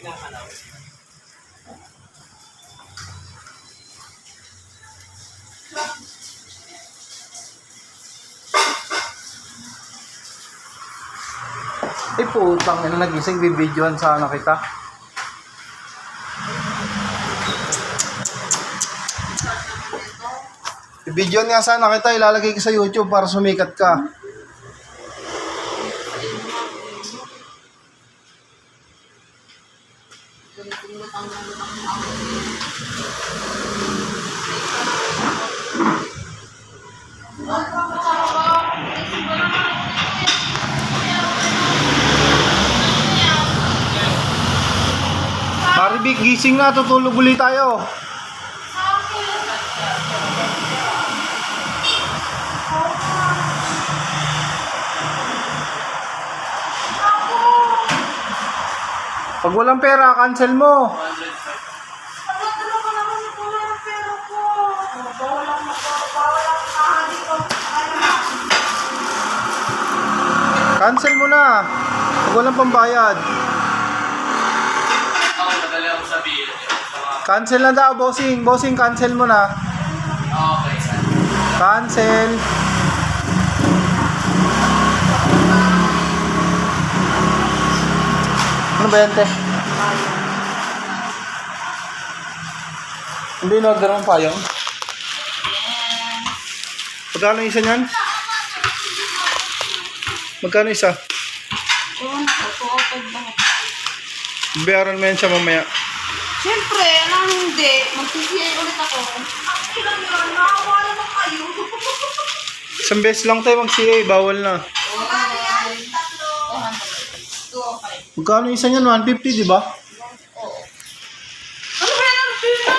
Ay putang ina, nagising, bibidyohan sana kita. Bibidyohan nga sana kita, ilalagay ko sa YouTube para sumikat ka. Maribik, gising na, tutulog ulit tayo. Pag walang pera, cancel mo. Cancel mo na. Pag walang pambayad. Cancel na daw, bossing. Bossing, cancel mo na. Okay, sir. Cancel. Ano ba yan, te? Hindi in-order mong payong? Magkano isa niyan? Magkano isa? Bayaran mo yan siya mamaya. Siyempre, alam hindi. Mag-CCA ulit ako. Ilang yun, nakawa naman kayo. Isang beses lang tayo mag-CA, bawal na. Magkano yan? Tatlo. 205. Magkano isa niyan? 150, di ba? Oo. Ano ba yan? Pino?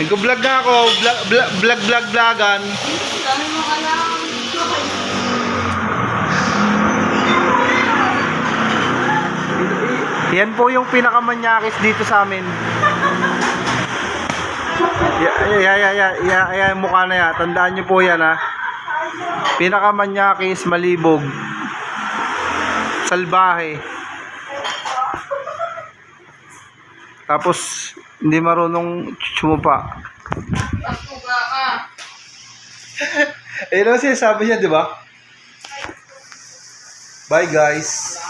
Nag-vlog na ako, vlog-vlogan. Dami mo ka lang. Yan po yung pinakamanyakis dito sa amin. Yung mukha na yan. Tandaan nyo po yan, ha. Pinakamanyakis, malibog. Salbahe. Tapos, hindi marunong sumupa. Pasuga ka. Ayun ang sinasabi niya, di ba? Bye, guys.